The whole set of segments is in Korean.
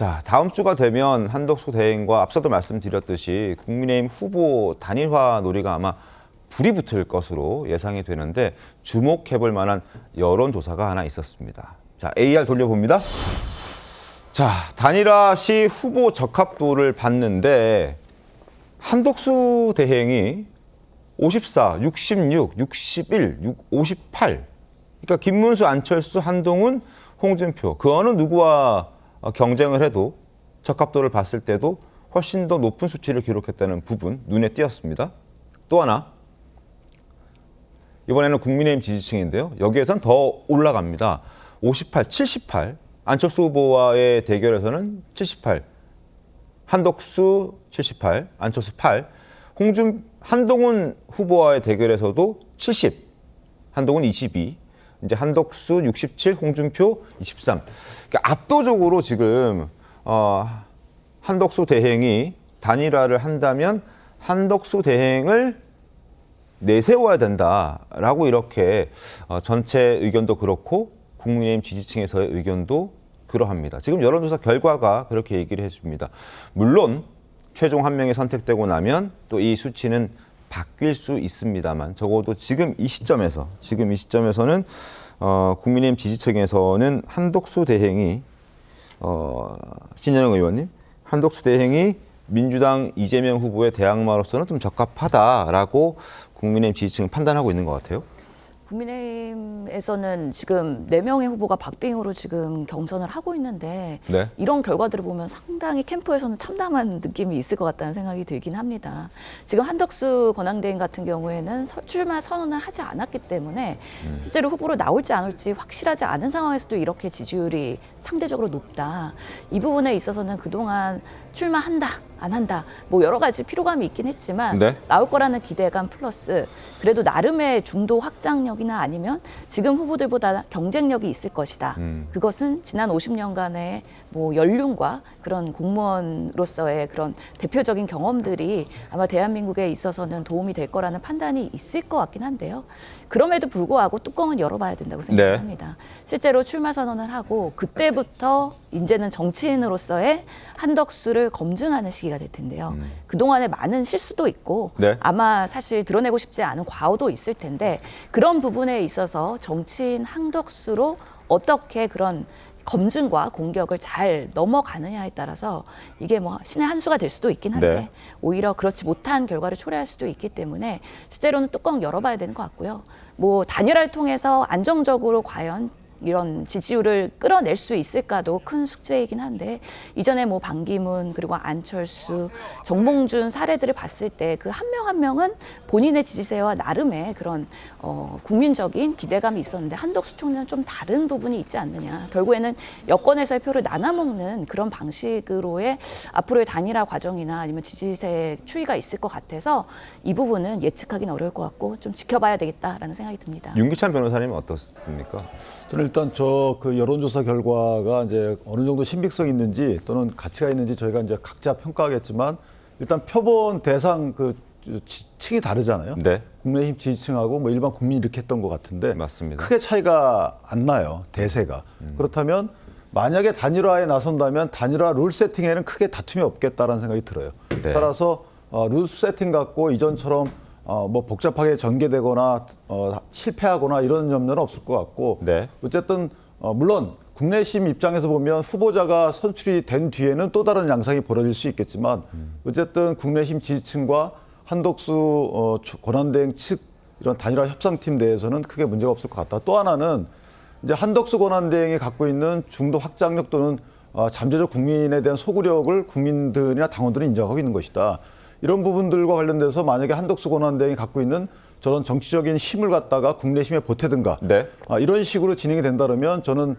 자, 다음 주가 되면 한덕수 대행과 앞서도 말씀드렸듯이 국민의힘 후보 단일화 논의가 아마 불이 붙을 것으로 예상이 되는데 주목해볼 만한 여론조사가 하나 있었습니다. 자, AR 돌려봅니다. 자, 단일화 시 후보 적합도를 봤는데 한덕수 대행이 54, 66, 61, 58. 그러니까 김문수, 안철수, 한동훈, 홍준표. 그 어느 누구와 경쟁을 해도 적합도를 봤을 때도 훨씬 더 높은 수치를 기록했다는 부분 눈에 띄었습니다. 또 하나. 이번에는 국민의힘 지지층인데요. 여기에선 더 올라갑니다. 58, 78. 안철수 후보와의 대결에서는 78. 한덕수 78, 안철수 8. 한동훈 후보와의 대결에서도 70. 한동훈 22. 이제 한덕수 67, 홍준표 23. 그러니까 압도적으로 지금 한덕수 대행이 단일화를 한다면 한덕수 대행을 내세워야 된다라고 이렇게 전체 의견도 그렇고 국민의힘 지지층에서의 의견도 그러합니다. 지금 여론조사 결과가 그렇게 얘기를 해줍니다. 물론 최종 한 명이 선택되고 나면 또 이 수치는 바뀔 수 있습니다만 적어도 지금 이 시점에서는 국민의힘 지지층에서는 한덕수 대행이 신현영 의원님, 한덕수 대행이 민주당 이재명 후보의 대항마로서는 좀 적합하다라고 국민의힘 지지층은 판단하고 있는 것 같아요. 국민의힘에서는 지금 4명의 후보가 박빙으로 지금 경선을 하고 있는데 네. 이런 결과들을 보면 상당히 캠프에서는 참담한 느낌이 있을 것 같다는 생각이 들긴 합니다. 지금 한덕수 권한대행 같은 경우에는 출마 선언을 하지 않았기 때문에 실제로 후보로 나올지 안 올지 확실하지 않은 상황에서도 이렇게 지지율이 상대적으로 높다. 이 부분에 있어서는 그동안 출마한다, 안 한다, 뭐 여러 가지 피로감이 있긴 했지만 네. 나올 거라는 기대감 플러스 그래도 나름의 중도 확장력이나 아니면 지금 후보들보다 경쟁력이 있을 것이다. 그것은 지난 50년간의 뭐 연륜과 그런 공무원으로서의 그런 대표적인 경험들이 아마 대한민국에 있어서는 도움이 될 거라는 판단이 있을 것 같긴 한데요. 그럼에도 불구하고 뚜껑은 열어봐야 된다고 생각합니다. 실제로 출마 선언을 하고 그때부터 이제는 정치인으로서의 한덕수를 검증하는 시기가 될 텐데요. 그동안에 많은 실수도 있고 네. 아마 사실 드러내고 싶지 않은 과오도 있을 텐데 그런 부분에 있어서 정치인 한덕수로 어떻게 그런 검증과 공격을 잘 넘어가느냐에 따라서 이게 뭐 신의 한 수가 될 수도 있긴 한데 네. 오히려 그렇지 못한 결과를 초래할 수도 있기 때문에 실제로는 뚜껑 열어봐야 되는 것 같고요. 뭐 단일화를 통해서 안정적으로 과연 이런 지지율을 끌어낼 수 있을까도 큰 숙제이긴 한데 이전에 뭐 반기문 그리고 안철수, 정몽준 사례들을 봤을 때 그 한 명 한 명은 본인의 지지세와 나름의 그런 국민적인 기대감이 있었는데 한덕수 총리는 좀 다른 부분이 있지 않느냐. 결국에는 여권에서의 표를 나눠먹는 그런 방식으로의 앞으로의 단일화 과정이나 아니면 지지세 추이가 있을 것 같아서 이 부분은 예측하기는 어려울 것 같고 좀 지켜봐야 되겠다라는 생각이 듭니다. 윤기찬 변호사님은 어떻습니까? 저는 일단 그 여론조사 결과가 이제 어느 정도 신빙성이 있는지 또는 가치가 있는지 저희가 이제 각자 평가하겠지만 일단 표본 대상 층이 다르잖아요. 네. 국민의힘 지지층하고 뭐 일반 국민이 이렇게 했던 것 같은데 맞습니다. 크게 차이가 안 나요. 대세가. 그렇다면 만약에 단일화에 나선다면 단일화 룰 세팅에는 크게 다툼이 없겠다라는 생각이 들어요. 네. 따라서 룰 세팅 갖고 이전처럼 뭐 복잡하게 전개되거나 실패하거나 이런 염려는 없을 것 같고 네. 어쨌든 물론 국내심 입장에서 보면 후보자가 선출이 된 뒤에는 또 다른 양상이 벌어질 수 있겠지만 어쨌든 국내심 지지층과 한덕수 권한대행 측 이런 단일화 협상팀 내에서는 크게 문제가 없을 것 같다. 또 하나는 이제 한덕수 권한대행이 갖고 있는 중도 확장력 또는 잠재적 국민에 대한 소구력을 국민들이나 당원들은 인정하고 있는 것이다. 이런 부분들과 관련돼서 만약에 한덕수 권한대행이 갖고 있는 저런 정치적인 힘을 갖다가 국내심에 보태든가 네. 이런 식으로 진행이 된다면 저는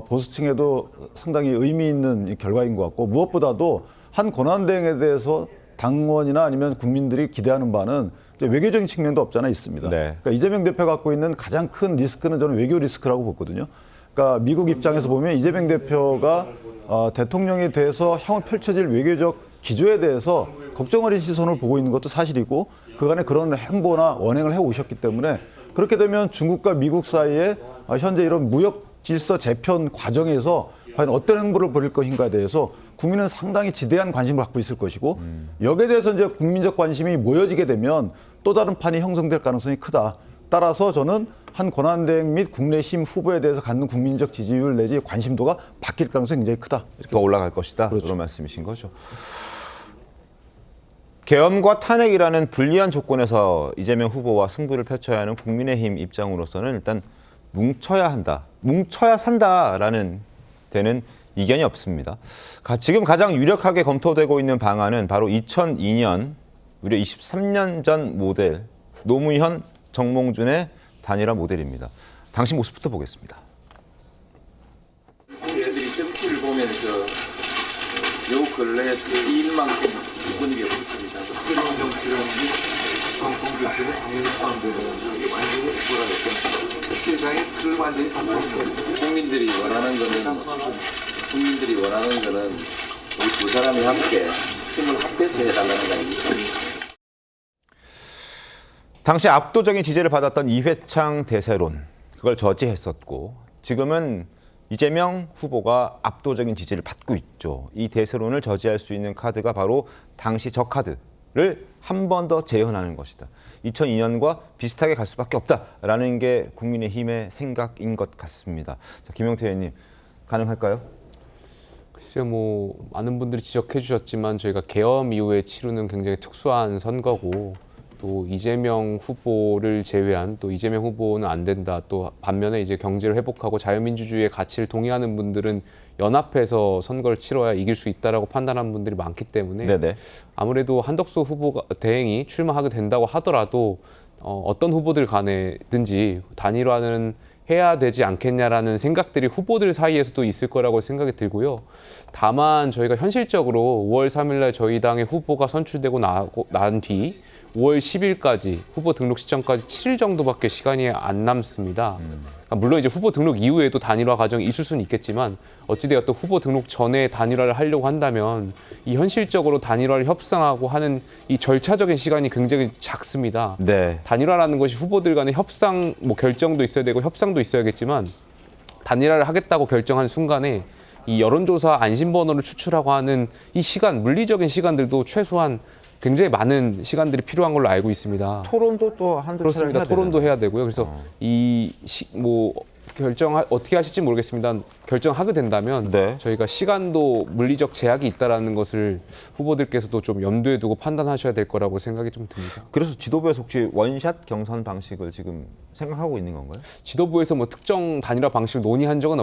보수층에도 상당히 의미 있는 결과인 것 같고 무엇보다도 한 권한대행에 대해서 당원이나 아니면 국민들이 기대하는 바는 외교적인 측면도 없잖아 있습니다. 네. 그러니까 이재명 대표가 갖고 있는 가장 큰 리스크는 저는 외교 리스크라고 보거든요. 그러니까 미국 입장에서 보면 이재명 대표가 대통령에 대해서 향후 펼쳐질 외교적 기조에 대해서 걱정 어린 시선을 보고 있는 것도 사실이고 그간에 그런 행보나 언행을 해오셨기 때문에 그렇게 되면 중국과 미국 사이에 현재 이런 무역 질서 재편 과정에서 과연 어떤 행보를 벌일 것인가에 대해서 국민은 상당히 지대한 관심을 갖고 있을 것이고 여기에 대해서 이제 국민적 관심이 모여지게 되면 또 다른 판이 형성될 가능성이 크다. 따라서 저는 한 권한대행 및 국내심 후보에 대해서 갖는 국민적 지지율 내지 관심도가 바뀔 가능성이 굉장히 크다. 이렇게 더 올라갈 것이다. 그렇죠. 그런 말씀이신 거죠. 계엄과 탄핵이라는 불리한 조건에서 이재명 후보와 승부를 펼쳐야 하는 국민의힘 입장으로서는 일단 뭉쳐야 한다, 뭉쳐야 산다라는 데는 이견이 없습니다. 지금 가장 유력하게 검토되고 있는 방안은 바로 2002년, 무려 23년 전 모델 노무현, 정몽준의 단일화 모델입니다. 당시 모습부터 보겠습니다. 우리 애들이 정치를 보면서 요 근래 그 일만큼 분위기가 붙습니다. 새로운 정치라는 게 정권 교체는 당연히 포함되는 이게 완전히 뭐라 세상에 그걸 완전히 바꿔놓은 국민들이 원하는 거는 우리 두 사람이 함께 힘을 합해서 해달라는 거 아닙니까? 당시 압도적인 지지를 받았던 이회창 대세론, 그걸 저지했었고 지금은 이재명 후보가 압도적인 지지를 받고 있죠. 이 대세론을 저지할 수 있는 카드가 바로 당시 저 카드를 한 번 더 재현하는 것이다. 2002년과 비슷하게 갈 수밖에 없다라는 게 국민의힘의 생각인 것 같습니다. 자, 김용태 의원님, 가능할까요? 글쎄요, 뭐 많은 분들이 지적해 주셨지만 저희가 계엄 이후에 치르는 굉장히 특수한 선거고 또 이재명 후보를 제외한 또 이재명 후보는 안 된다. 또 반면에 이제 경제를 회복하고 자유민주주의의 가치를 동의하는 분들은 연합해서 선거를 치러야 이길 수 있다라고 판단하는 분들이 많기 때문에 네네. 아무래도 한덕수 후보가 대행이 출마하게 된다고 하더라도 어떤 후보들 간에든지 단일화는 해야 되지 않겠냐라는 생각들이 후보들 사이에서도 있을 거라고 생각이 들고요. 다만 저희가 현실적으로 5월 3일 날 저희 당의 후보가 선출되고 난 뒤 5월 10일까지 후보 등록 시점까지 7일 정도밖에 시간이 안 남습니다. 물론 이제 후보 등록 이후에도 단일화 과정이 있을 수는 있겠지만 어찌되었든 후보 등록 전에 단일화를 하려고 한다면 이 현실적으로 단일화를 협상하고 하는 이 절차적인 시간이 굉장히 작습니다. 네. 단일화라는 것이 후보들 간의 협상, 결정도 있어야 되고 협상도 있어야겠지만 단일화를 하겠다고 결정한 순간에 이 여론조사 안심번호를 추출하고 하는 이 시간, 물리적인 시간들도 최소한 굉장히 많은 시간들이 필요한 걸로 알고 있습니다. 토론도 또 한두 그렇습니다. 차례 토론도 해야 되고요. 그래서 어떻게 하실지 모르겠습니다. 결정하게 된다면 네. 저희가 시간도 물리적 제약이 있다라는 것을 후보들께서도 좀 염두에 두고 판단하셔야 될 거라고 생각이 좀 듭니다. 그래서 지도부에서 혹시 원샷 경선 방식을 지금 생각하고 있는 건가요? 지도부에서 특정 단일화 방식을 논의한 적은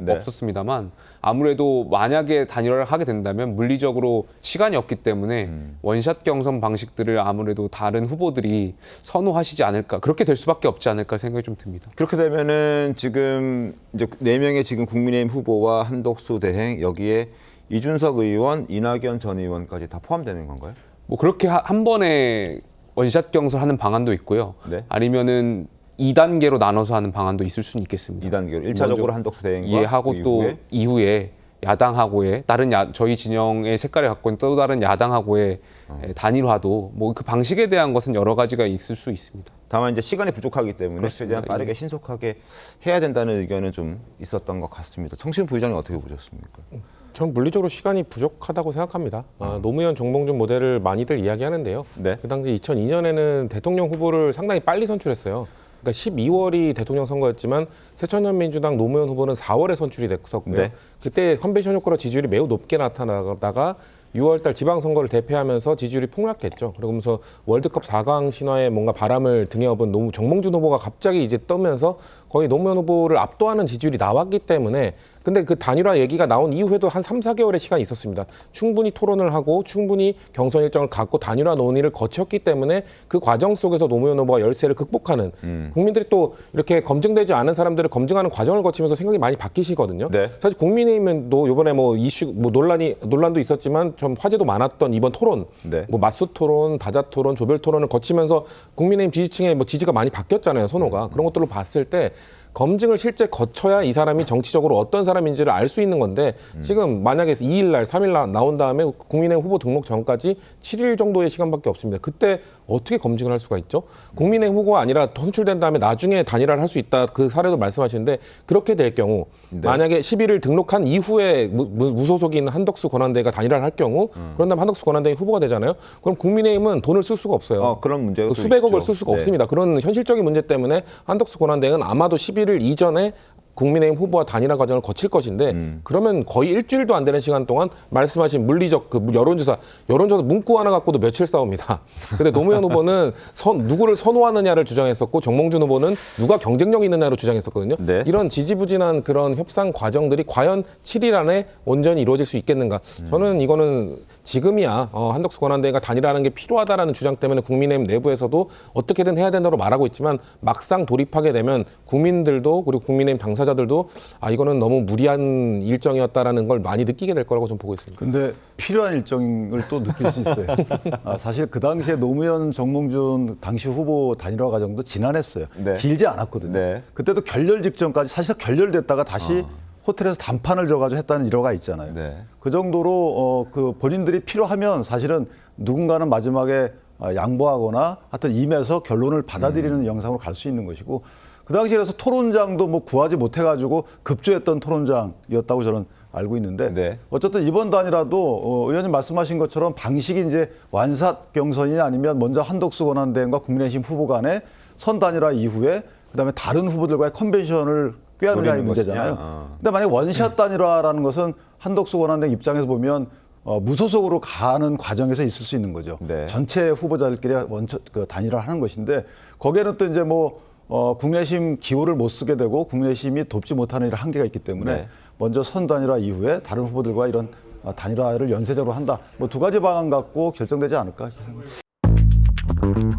네. 없었습니다만 아무래도 만약에 단일화를 하게 된다면 물리적으로 시간이 없기 때문에 원샷 경선 방식들을 아무래도 다른 후보들이 선호하시지 않을까, 그렇게 될 수밖에 없지 않을까 생각이 좀 듭니다. 그렇게 되면은 지금 이제 4명의 지금 국민의힘 후보와 한덕수 대행, 여기에 이준석 의원, 이낙연 전 의원까지 다 포함되는 건가요? 그렇게 한 번에 원샷 경선하는 방안도 있고요. 네. 아니면은 2단계로 나눠서 하는 방안도 있을 수는 있겠습니다. 2단계로 1차적으로 한덕수 대행과 이해하고 그 또 이후에 야당하고의 다른 저희 진영의 색깔을 갖고 있는 또 다른 야당하고의 단일화도 그 방식에 대한 것은 여러 가지가 있을 수 있습니다. 다만 이제 시간이 부족하기 때문에 그렇습니다. 최대한 빠르게 신속하게 해야 된다는 의견은 좀 있었던 것 같습니다. 성신 부의장님 어떻게 보셨습니까? 전 물리적으로 시간이 부족하다고 생각합니다. 노무현 정몽준 모델을 많이들 이야기하는데요. 네. 그 당시 2002년에는 대통령 후보를 상당히 빨리 선출했어요. 그러니까 12월이 대통령 선거였지만 새천년민주당 노무현 후보는 4월에 선출이 됐었고요. 네. 그때 컨벤션 효과로 지지율이 매우 높게 나타나다가 6월달 지방선거를 대패하면서 지지율이 폭락했죠. 그러면서 월드컵 4강 신화에 뭔가 바람을 등에 업은 정몽준 후보가 갑자기 이제 떠면서 거의 노무현 후보를 압도하는 지지율이 나왔기 때문에 근데 그 단일화 얘기가 나온 이후에도 한 3, 4개월의 시간이 있었습니다. 충분히 토론을 하고 충분히 경선 일정을 갖고 단일화 논의를 거쳤기 때문에 그 과정 속에서 노무현 후보가 열세를 극복하는 국민들이 또 이렇게 검증되지 않은 사람들을 검증하는 과정을 거치면서 생각이 많이 바뀌시거든요. 네. 사실 국민의힘도 이번에 논란도 있었지만 좀 화제도 많았던 이번 토론, 네. 맞수 토론, 다자 토론, 조별 토론을 거치면서 국민의힘 지지층의 지지가 많이 바뀌었잖아요, 선호가. 그런 것들로 봤을 때 검증을 실제 거쳐야 이 사람이 정치적으로 어떤 사람인지를 알 수 있는 건데 지금 만약에 2일 날, 3일 날 나온 다음에 국민의힘 후보 등록 전까지 7일 정도의 시간밖에 없습니다. 그때 어떻게 검증을 할 수가 있죠? 국민의힘 후보가 아니라 선출된 다음에 나중에 단일화를 할 수 있다 그 사례도 말씀하시는데 그렇게 될 경우 만약에 11일 등록한 이후에 무소속인 한덕수 권한대행가 단일화를 할 경우 그런 다음 한덕수 권한대행이 후보가 되잖아요. 그럼 국민의힘은 돈을 쓸 수가 없어요. 그런 문제가 또 수백억을 있죠. 쓸 수가 네. 없습니다. 그런 현실적인 문제 때문에 한덕수 권한대행은 아마도 11일 이전에 국민의힘 후보와 단일화 과정을 거칠 것인데 그러면 거의 일주일도 안 되는 시간 동안 말씀하신 물리적 그 여론조사 문구 하나 갖고도 며칠 싸웁니다. 근데 노무현 후보는 누구를 선호하느냐를 주장했었고 정몽준 후보는 누가 경쟁력 있느냐로 주장했었거든요. 네. 이런 지지부진한 그런 협상 과정들이 과연 7일 안에 온전히 이루어질 수 있겠는가? 저는 이거는 지금이야 한덕수 권한대행가 단일화하는 게 필요하다라는 주장 때문에 국민의힘 내부에서도 어떻게든 해야 된다고 말하고 있지만 막상 돌입하게 되면 국민들도 그리고 국민의힘 당사자들도 이거는 너무 무리한 일정이었다라는 걸 많이 느끼게 될 거라고 저는 보고 있습니다. 근데 필요한 일정을 또 느낄 수 있어요. 사실 그 당시에 노무현, 정몽준 당시 후보 단일화 과정도 지난했어요. 네. 길지 않았거든요. 네. 그때도 결렬 직전까지 사실 결렬됐다가 다시 호텔에서 단판을 져가지고 했다는 일화가 있잖아요. 네. 그 정도로 그 본인들이 필요하면 사실은 누군가는 마지막에 양보하거나 하여튼 임해서 결론을 받아들이는 영상으로 갈 수 있는 것이고 그 당시에 그래서 토론장도 뭐 구하지 못해가지고 급조했던 토론장이었다고 저는 알고 있는데 네. 어쨌든 이번 단일화도 의원님 말씀하신 것처럼 방식이 이제 완삿 경선이 아니면 먼저 한덕수 권한대행과 국민의힘 후보 간의 선 단일화 이후에 그다음에 다른 후보들과의 컨벤션을 꾀하느냐의 노리는 문제잖아요. 것이냐? 근데 만약 원샷 단일화라는 것은 한덕수 권한대행 입장에서 보면 무소속으로 가는 과정에서 있을 수 있는 거죠. 네. 전체 후보자들끼리 그 단일화를 하는 것인데 거기에는 또 이제 국내심 기호를 못 쓰게 되고 국내심이 돕지 못하는 이런 한계가 있기 때문에 네. 먼저 선 단일화 이후에 다른 후보들과 이런 단일화를 연쇄적으로 한다. 두 가지 방안 갖고 결정되지 않을까 생각합니다.